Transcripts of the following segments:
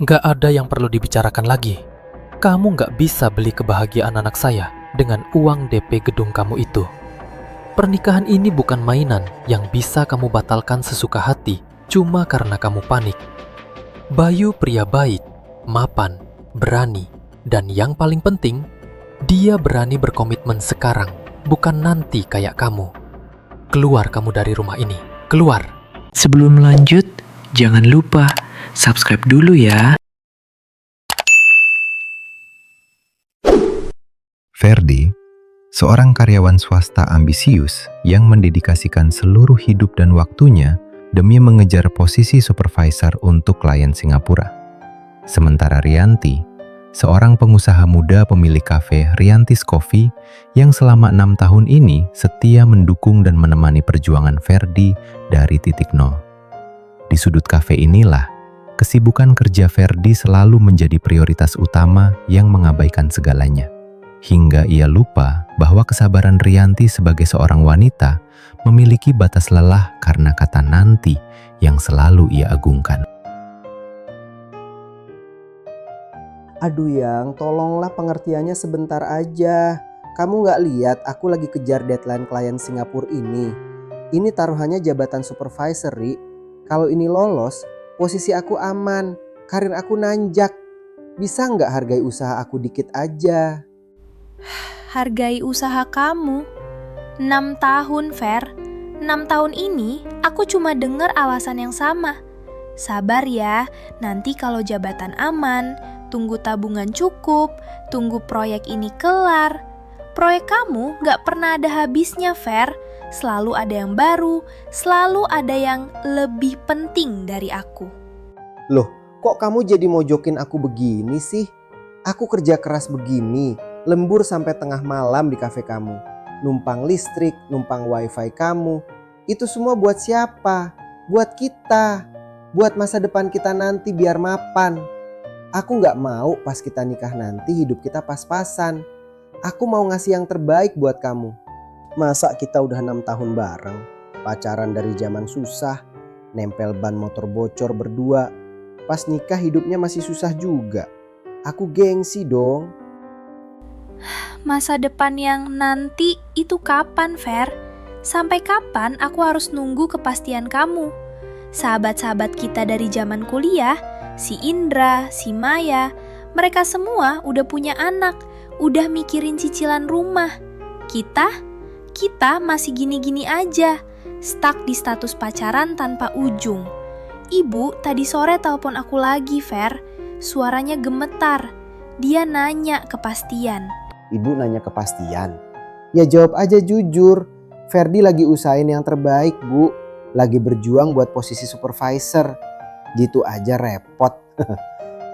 Nggak ada yang perlu dibicarakan lagi. Kamu nggak bisa beli kebahagiaan anak saya dengan uang DP gedung kamu itu. Pernikahan ini bukan mainan yang bisa kamu batalkan sesuka hati cuma karena kamu panik. Bayu pria baik, mapan, berani, dan yang paling penting, dia berani berkomitmen sekarang, bukan nanti kayak kamu. Keluar kamu dari rumah ini, keluar. Sebelum lanjut, jangan lupa subscribe dulu ya. Ferdi, seorang karyawan swasta ambisius yang mendedikasikan seluruh hidup dan waktunya demi mengejar posisi supervisor untuk klien Singapura. Sementara Rianti, seorang pengusaha muda pemilik kafe Rianti's Coffee yang selama 6 tahun ini setia mendukung dan menemani perjuangan Ferdi dari titik nol. Di sudut kafe inilah, kesibukan kerja Ferdi selalu menjadi prioritas utama yang mengabaikan segalanya. Hingga ia lupa bahwa kesabaran Rianti sebagai seorang wanita memiliki batas lelah karena kata nanti yang selalu ia agungkan. Aduh Yang, tolonglah pengertiannya sebentar aja. Kamu gak lihat aku lagi kejar deadline klien Singapura ini. Ini taruhannya jabatan supervisor, Ri. Kalau ini lolos, posisi aku aman, karir aku nanjak. Bisa gak hargai usaha aku dikit aja? Hargai usaha kamu. 6 tahun, Fer. 6 tahun ini aku cuma dengar alasan yang sama. Sabar ya, nanti kalau jabatan aman, tunggu tabungan cukup, tunggu proyek ini kelar. Proyek kamu gak pernah ada habisnya, Fer. Selalu ada yang baru, selalu ada yang lebih penting dari aku. Loh, kok kamu jadi mojokin aku begini sih? Aku kerja keras begini, lembur sampai tengah malam di kafe kamu. Numpang listrik, numpang wifi kamu. Itu semua buat siapa? Buat kita. Buat masa depan kita nanti biar mapan. Aku gak mau pas kita nikah nanti hidup kita pas-pasan. Aku mau ngasih yang terbaik buat kamu. Masa kita udah 6 tahun bareng, pacaran dari zaman susah, nempel ban motor bocor berdua. Pas nikah hidupnya masih susah juga. Aku gengsi dong. Masa depan yang nanti itu kapan, Fer? Sampai kapan aku harus nunggu kepastian kamu? Sahabat-sahabat kita dari zaman kuliah, si Indra, si Maya, mereka semua udah punya anak, udah mikirin cicilan rumah. Kita masih gini-gini aja, stuck di status pacaran tanpa ujung. Ibu tadi sore telepon aku lagi, Fer. Suaranya gemetar. Dia nanya kepastian. Ibu nanya kepastian? Ya jawab aja jujur. Ferdi lagi usahain yang terbaik, Bu. Lagi berjuang buat posisi supervisor. Gitu aja repot.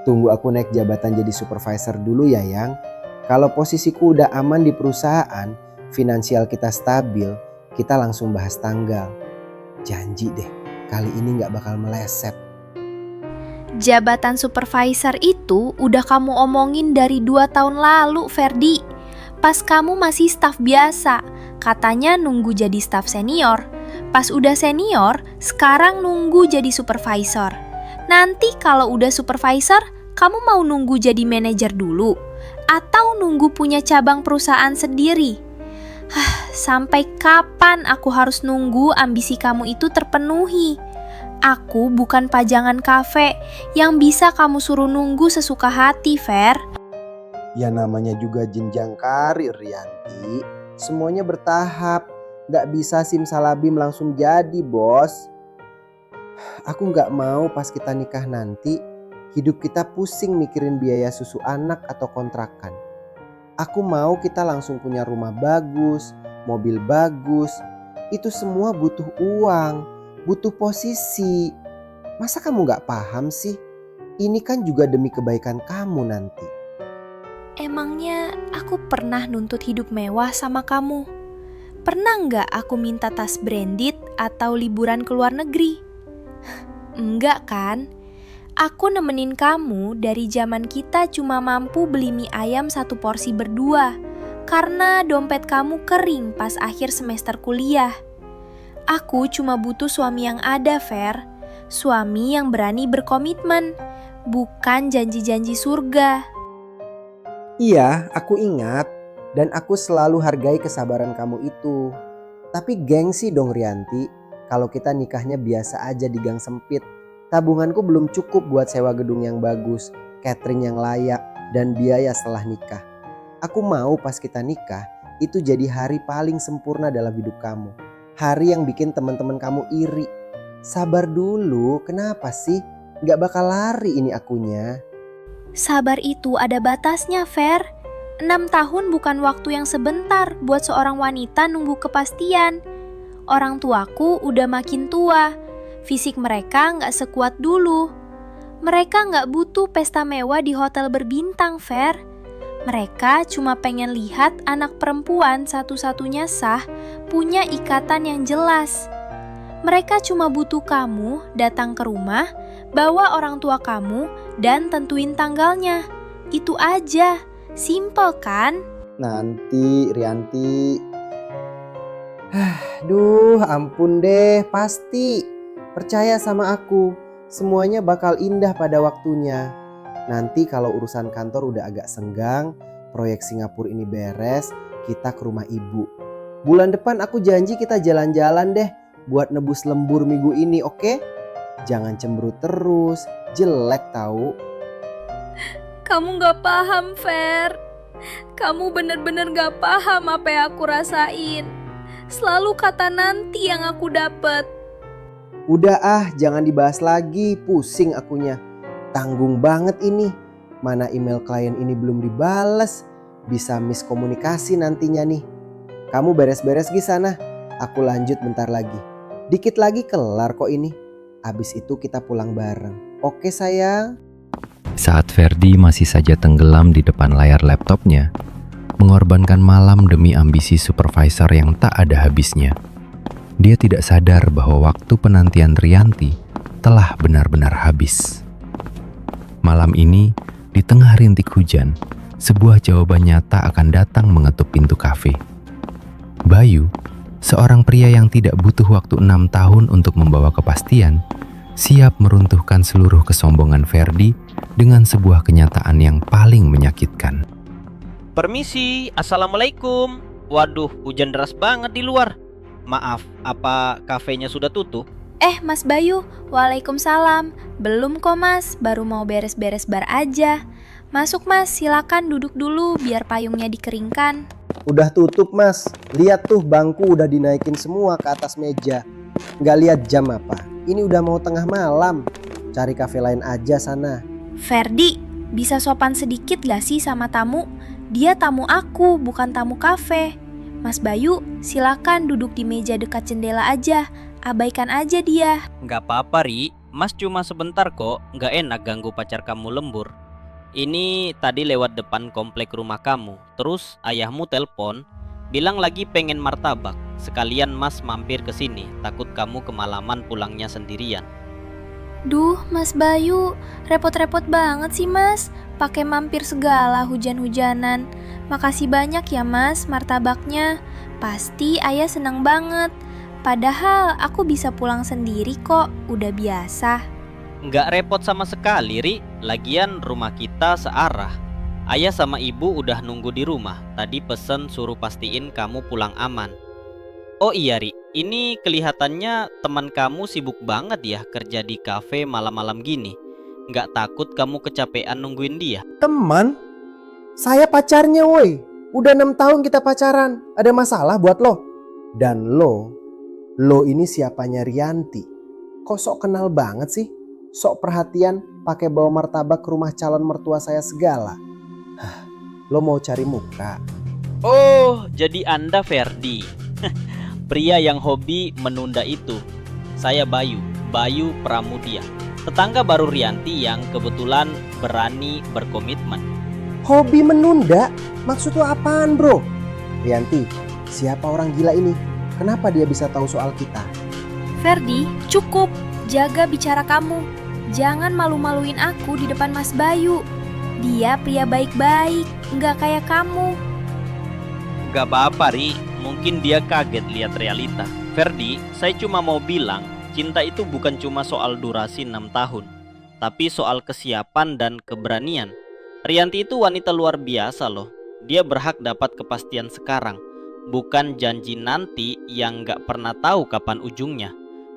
Tunggu aku naik jabatan jadi supervisor dulu ya, Yang. Kalau posisiku udah aman di perusahaan, finansial kita stabil, kita langsung bahas tanggal. Janji deh, kali ini gak bakal meleset. Jabatan supervisor itu udah kamu omongin dari 2 tahun lalu, Ferdi. Pas kamu masih staf biasa, katanya nunggu jadi staf senior. Pas udah senior, sekarang nunggu jadi supervisor. Nanti kalau udah supervisor, kamu mau nunggu jadi manajer dulu? Atau nunggu punya cabang perusahaan sendiri? Sampai kapan aku harus nunggu ambisi kamu itu terpenuhi? Aku bukan pajangan kafe yang bisa kamu suruh nunggu sesuka hati, Fer. Ya namanya juga jenjang karir, Rianti. Semuanya bertahap. Gak bisa simsalabim langsung jadi, bos. Aku gak mau pas kita nikah nanti, hidup kita pusing mikirin biaya susu anak atau kontrakan. Aku mau kita langsung punya rumah bagus, mobil bagus. Itu semua butuh uang, butuh posisi. Masa kamu gak paham sih? Ini kan juga demi kebaikan kamu nanti. Emangnya aku pernah nuntut hidup mewah sama kamu? Pernah nggak aku minta tas branded atau liburan ke luar negeri? Enggak kan? Aku nemenin kamu dari zaman kita cuma mampu beli mie ayam 1 porsi berdua. Karena dompet kamu kering pas akhir semester kuliah. Aku cuma butuh suami yang ada, Fer. Suami yang berani berkomitmen. bukan janji-janji surga. Iya, aku ingat. Dan aku selalu hargai kesabaran kamu itu. Tapi gengsi dong Rianti, kalau kita nikahnya biasa aja di gang sempit. Tabunganku belum cukup buat sewa gedung yang bagus, catering yang layak, dan biaya setelah nikah. Aku mau pas kita nikah, itu jadi hari paling sempurna dalam hidup kamu. Hari yang bikin teman-teman kamu iri. Sabar dulu, kenapa sih? Gak bakal lari ini akunya. Sabar itu ada batasnya, Fer. 6 tahun bukan waktu yang sebentar buat seorang wanita nunggu kepastian. Orang tuaku udah makin tua, fisik mereka nggak sekuat dulu. Mereka nggak butuh pesta mewah di hotel berbintang, Fer. Mereka cuma pengen lihat anak perempuan satu-satunya sah punya ikatan yang jelas. Mereka cuma butuh kamu datang ke rumah, bawa orang tua kamu, dan tentuin tanggalnya. Itu aja. Simple kan? Nanti Rianti. Duh, ampun deh, pasti. Percaya sama aku, semuanya bakal indah pada waktunya. Nanti kalau urusan kantor udah agak senggang, proyek Singapura ini beres, kita ke rumah ibu. Bulan depan aku janji kita jalan-jalan deh buat nebus lembur minggu ini, oke? Jangan cemberut terus, jelek tahu. Kamu gak paham, Fer. Kamu bener-bener gak paham apa yang aku rasain. Selalu kata nanti yang aku dapet. Udah jangan dibahas lagi, pusing akunya. Tanggung banget ini. Mana email klien ini belum dibales, bisa miskomunikasi nantinya nih. Kamu beres-beres di sana, aku lanjut bentar lagi. Dikit lagi kelar kok ini. Abis itu kita pulang bareng. Oke sayang? Saat Ferdi masih saja tenggelam di depan layar laptopnya, mengorbankan malam demi ambisi supervisor yang tak ada habisnya, dia tidak sadar bahwa waktu penantian Rianti telah benar-benar habis. Malam ini, di tengah rintik hujan, sebuah jawaban nyata akan datang mengetuk pintu kafe. Bayu, seorang pria yang tidak butuh waktu 6 tahun untuk membawa kepastian, siap meruntuhkan seluruh kesombongan Ferdi dengan sebuah kenyataan yang paling menyakitkan. Permisi, assalamualaikum. Waduh, hujan deras banget di luar. Maaf, apa kafenya sudah tutup? Mas Bayu, waalaikumsalam. Belum kok mas, baru mau beres-beres bar aja. Masuk mas, silakan duduk dulu biar payungnya dikeringkan. Udah tutup mas, lihat tuh bangku udah dinaikin semua ke atas meja. Gak lihat jam apa? Ini udah mau tengah malam. Cari kafe lain aja sana. Ferdi, bisa sopan sedikit gak sih sama tamu? Dia tamu aku, bukan tamu kafe. Mas Bayu, silakan duduk di meja dekat jendela aja. Abaikan aja dia. Gak apa-apa Ri, mas cuma sebentar kok. Gak enak ganggu pacar kamu lembur. Ini tadi lewat depan komplek rumah kamu. Terus ayahmu telpon, bilang lagi pengen martabak. Sekalian mas mampir ke sini, takut kamu kemalaman pulangnya sendirian. Duh, Mas Bayu, repot-repot banget sih mas. Pakai mampir segala hujan-hujanan. Makasih banyak ya mas martabaknya. Pasti ayah senang banget. Padahal aku bisa pulang sendiri kok, udah biasa. Nggak repot sama sekali Ri, lagian rumah kita searah. Ayah sama ibu udah nunggu di rumah. Tadi pesen suruh pastiin kamu pulang aman. Oh iya Ri, ini kelihatannya teman kamu sibuk banget ya kerja di kafe malam-malam gini. Nggak takut kamu kecapean nungguin dia? Teman? Saya pacarnya woi. Udah 6 tahun kita pacaran. Ada masalah buat lo? Dan lo ini siapanya Rianti? Kok sok kenal banget sih? Sok perhatian pakai bawa martabak ke rumah calon mertua saya segala. Lo mau cari muka? Oh, jadi Anda Ferdi. Pria yang hobi menunda itu. Saya Bayu Pramudia. Tetangga baru Rianti yang kebetulan berani berkomitmen. Hobi menunda? Maksud lo apaan bro? Rianti, siapa orang gila ini? Kenapa dia bisa tahu soal kita? Ferdi, cukup. Jaga bicara kamu. Jangan malu-maluin aku di depan Mas Bayu. Dia pria baik-baik, nggak kayak kamu. Gak apa-apa Ri, mungkin dia kaget lihat realita. Ferdi, saya cuma mau bilang, cinta itu bukan cuma soal durasi 6 tahun. tapi soal kesiapan dan keberanian. Rianti itu wanita luar biasa loh. Dia berhak dapat kepastian sekarang, bukan janji nanti yang gak pernah tahu kapan ujungnya.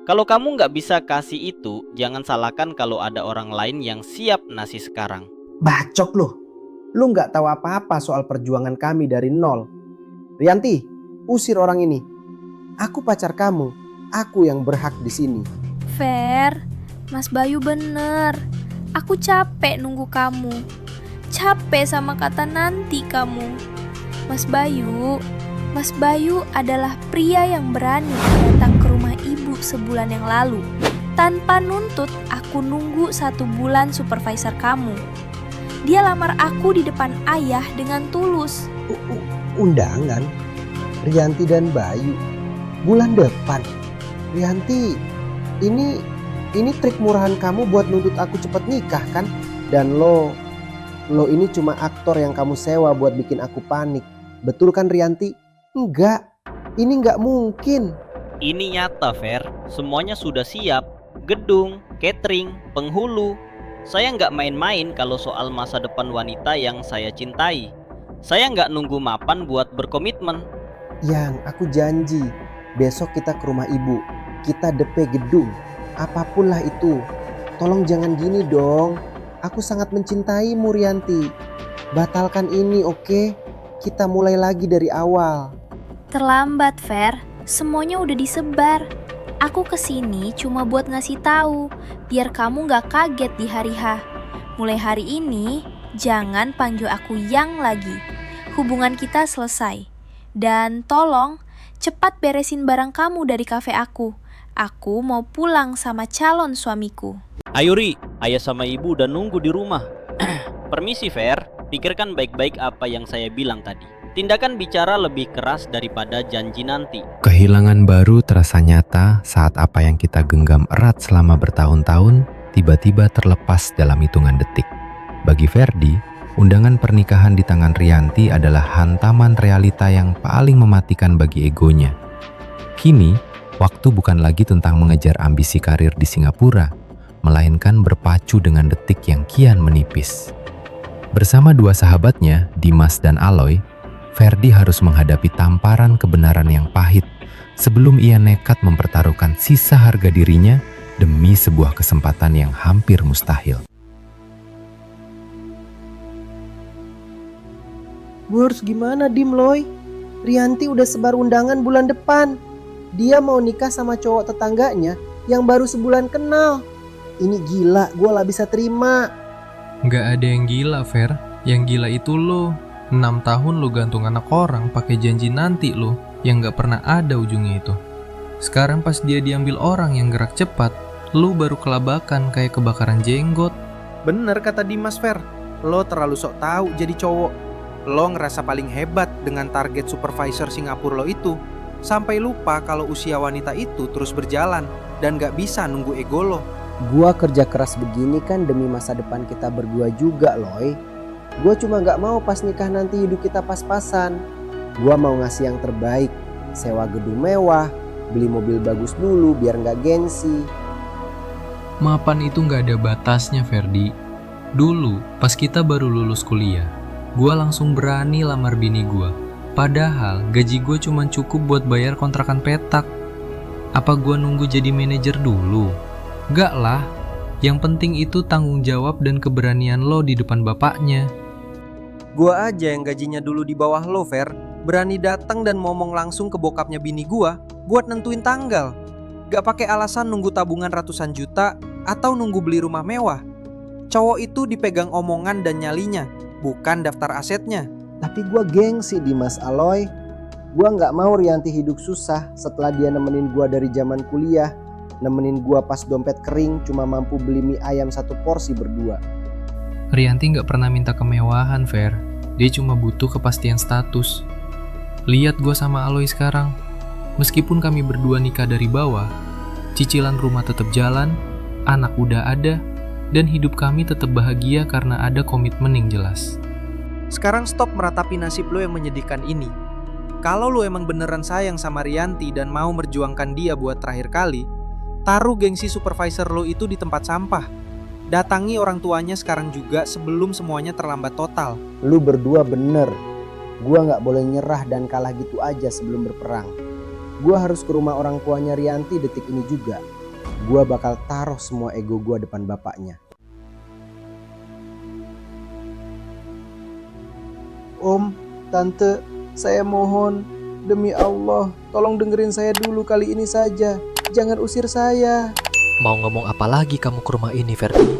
Kalau kamu gak bisa kasih itu, jangan salahkan kalau ada orang lain yang siap nasi sekarang. Bacok loh. Lu nggak tahu apa-apa soal perjuangan kami dari nol. Rianti, usir orang ini. Aku pacar kamu. Aku yang berhak di sini. Fer, Mas Bayu bener. Aku capek nunggu kamu. Capek sama kata nanti kamu. Mas Bayu adalah pria yang berani datang ke rumah ibu sebulan yang lalu. Tanpa nuntut aku nunggu 1 bulan supervisor kamu. Dia lamar aku di depan ayah dengan tulus. Undangan Rianti dan Bayu bulan depan. Rianti, ini trik murahan kamu buat nuntut aku cepet nikah kan? Dan lo ini cuma aktor yang kamu sewa buat bikin aku panik. Betul kan Rianti? Enggak, ini enggak mungkin. Ini nyata, Fer. Semuanya sudah siap. Gedung, catering, penghulu. Saya nggak main-main kalau soal masa depan wanita yang saya cintai. Saya nggak nunggu mapan buat berkomitmen. Yang aku janji, besok kita ke rumah ibu. Kita DP gedung. Apapun lah itu. Tolong jangan gini dong. Aku sangat mencintaimu Rianti. Batalkan ini, oke? Kita mulai lagi dari awal. Terlambat, Fer. Semuanya udah disebar. Aku kesini cuma buat ngasih tahu, biar kamu gak kaget di hari H. Mulai hari ini, jangan panggil aku yang lagi. Hubungan kita selesai. Dan tolong, cepat beresin barang kamu dari kafe aku. Aku mau pulang sama calon suamiku. Ayo Ri, ayah sama ibu udah nunggu di rumah. Permisi Fer, pikirkan baik-baik apa yang saya bilang tadi. Tindakan bicara lebih keras daripada janji nanti. Kehilangan baru terasa nyata saat apa yang kita genggam erat selama bertahun-tahun tiba-tiba terlepas dalam hitungan detik. Bagi Ferdi, undangan pernikahan di tangan Rianti adalah hantaman realita yang paling mematikan bagi egonya. Kini, waktu bukan lagi tentang mengejar ambisi karir di Singapura, melainkan berpacu dengan detik yang kian menipis. Bersama 2 sahabatnya, Dimas dan Aloy, Ferdi harus menghadapi tamparan kebenaran yang pahit sebelum ia nekat mempertaruhkan sisa harga dirinya demi sebuah kesempatan yang hampir mustahil. Gue harus gimana Dim Loy? Rianti udah sebar undangan bulan depan. Dia mau nikah sama cowok tetangganya yang baru sebulan kenal. Ini gila, gue lah bisa terima. Nggak ada yang gila, Fer. Yang gila itu lo. 6 tahun lo gantung anak orang pakai janji nanti lo yang nggak pernah ada ujungnya itu. Sekarang pas dia diambil orang yang gerak cepat, lo baru kelabakan kayak kebakaran jenggot. Bener kata Dimas, Fer. Lo terlalu sok tahu jadi cowok. Lo ngerasa paling hebat dengan target supervisor Singapura lo itu, sampai lupa kalau usia wanita itu terus berjalan dan gak bisa nunggu ego lo. Gua kerja keras begini kan demi masa depan kita berdua juga, Loy. Gua cuma gak mau pas nikah nanti hidup kita pas-pasan. Gua mau ngasih yang terbaik, sewa gedung mewah, beli mobil bagus dulu biar gak gengsi. Mapan itu nggak ada batasnya, Ferdi. Dulu, pas kita baru lulus kuliah, gue langsung berani lamar bini gue. Padahal gaji gue cuma cukup buat bayar kontrakan petak. Apa gue nunggu jadi manajer dulu? Gak lah. Yang penting itu tanggung jawab dan keberanian lo di depan bapaknya. Gua aja yang gajinya dulu di bawah lo, Fer, berani datang dan ngomong langsung ke bokapnya bini gua buat nentuin tanggal. Gak pakai alasan nunggu tabungan ratusan juta atau nunggu beli rumah mewah. Cowok itu dipegang omongan dan nyalinya, bukan daftar asetnya. Tapi gue gengsi Dimas Aloy. Gue gak mau Rianti hidup susah setelah dia nemenin gue dari zaman kuliah. Nemenin gue pas dompet kering cuma mampu beli mie ayam 1 porsi berdua. Rianti nggak pernah minta kemewahan, Fer. Dia cuma butuh kepastian status. Lihat gue sama Aloy sekarang. Meskipun kami berdua nikah dari bawah, cicilan rumah tetap jalan, anak udah ada, dan hidup kami tetap bahagia karena ada komitmen yang jelas. Sekarang stop meratapi nasib lo yang menyedihkan ini. Kalau lo emang beneran sayang sama Rianti dan mau merjuangkan dia buat terakhir kali, taruh gengsi supervisor lo itu di tempat sampah. Datangi orang tuanya sekarang juga sebelum semuanya terlambat total. Lu berdua bener. Gua nggak boleh nyerah dan kalah gitu aja sebelum berperang. Gua harus ke rumah orang tuanya Rianti detik ini juga. Gua bakal taruh semua ego gua depan bapaknya. Om, Tante, saya mohon, demi Allah, tolong dengerin saya dulu kali ini saja. Jangan usir saya. Mau ngomong apa lagi kamu ke rumah ini, Ferdi?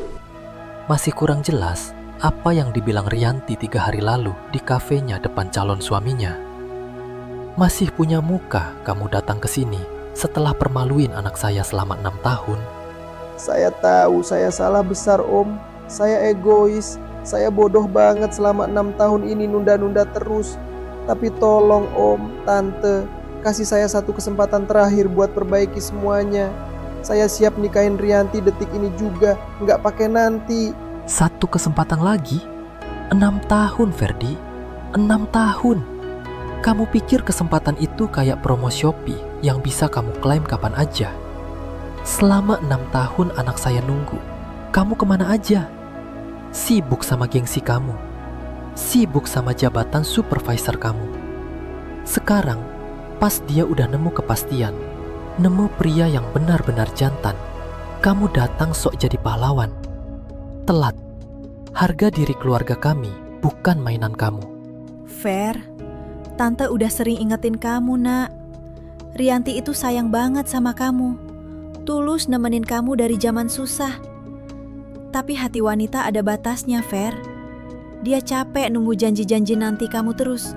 Masih kurang jelas apa yang dibilang Rianti 3 hari lalu di kafenya depan calon suaminya. Masih punya muka kamu datang ke sini setelah permaluin anak saya selama 6 tahun. Saya tahu saya salah besar, Om. Saya egois. Saya bodoh banget selama 6 tahun ini nunda-nunda terus. Tapi tolong Om, Tante, kasih saya satu kesempatan terakhir buat perbaiki semuanya. Saya siap nikahin Rianti detik ini juga, nggak pakai nanti. Satu kesempatan lagi? 6 tahun, Ferdi. 6 tahun. Kamu pikir kesempatan itu kayak promo Shopee yang bisa kamu klaim kapan aja? Selama 6 tahun anak saya nunggu. Kamu kemana aja? Sibuk sama gengsi kamu. Sibuk sama jabatan supervisor kamu. Sekarang, pas dia udah nemu kepastian, nemu pria yang benar-benar jantan, kamu datang sok jadi pahlawan. Telat. Harga diri keluarga kami bukan mainan kamu. Fer, Tante udah sering ingetin kamu, Nak. Rianti itu sayang banget sama kamu. Tulus nemenin kamu dari zaman susah. Tapi hati wanita ada batasnya, Fer. Dia capek nunggu janji-janji nanti kamu terus.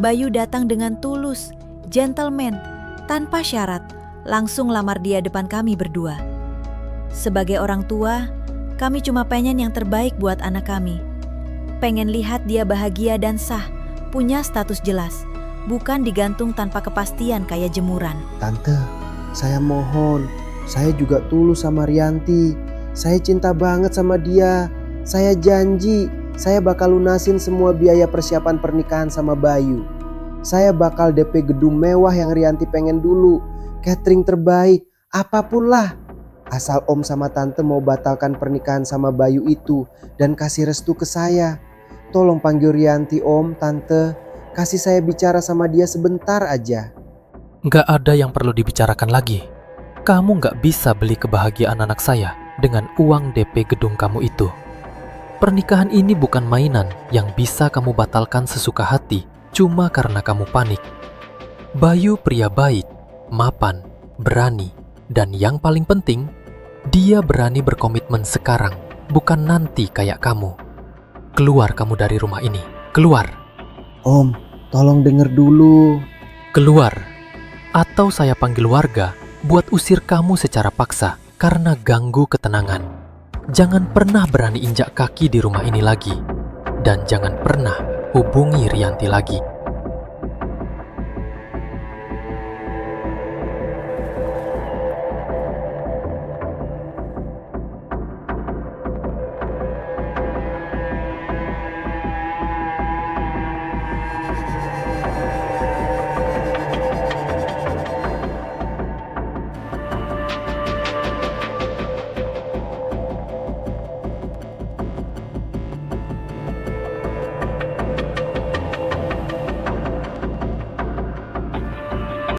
Bayu datang dengan tulus, gentleman, tanpa syarat, langsung lamar dia depan kami berdua. Sebagai orang tua, kami cuma pengen yang terbaik buat anak kami. Pengen lihat dia bahagia dan sah, punya status jelas, bukan digantung tanpa kepastian kayak jemuran. Tante, saya mohon, saya juga tulus sama Rianti. Saya cinta banget sama dia. Saya janji, saya bakal lunasin semua biaya persiapan pernikahan sama Bayu. Saya bakal DP gedung mewah yang Rianti pengen dulu. Catering terbaik, apapun lah. Asal Om sama Tante mau batalkan pernikahan sama Bayu itu dan kasih restu ke saya. Tolong panggil Rianti, Om, Tante. Kasih saya bicara sama dia sebentar aja. Nggak ada yang perlu dibicarakan lagi. Kamu nggak bisa beli kebahagiaan anak saya dengan uang DP gedung kamu itu. Pernikahan ini bukan mainan yang bisa kamu batalkan sesuka hati cuma karena kamu panik. Bayu pria baik, mapan, berani, dan yang paling penting, dia berani berkomitmen sekarang, bukan nanti kayak kamu. Keluar kamu dari rumah ini, keluar. Om, tolong denger dulu. Keluar, atau saya panggil warga buat usir kamu secara paksa karena ganggu ketenangan. Jangan pernah berani injak kaki di rumah ini lagi. Dan jangan pernah hubungi Rianti lagi.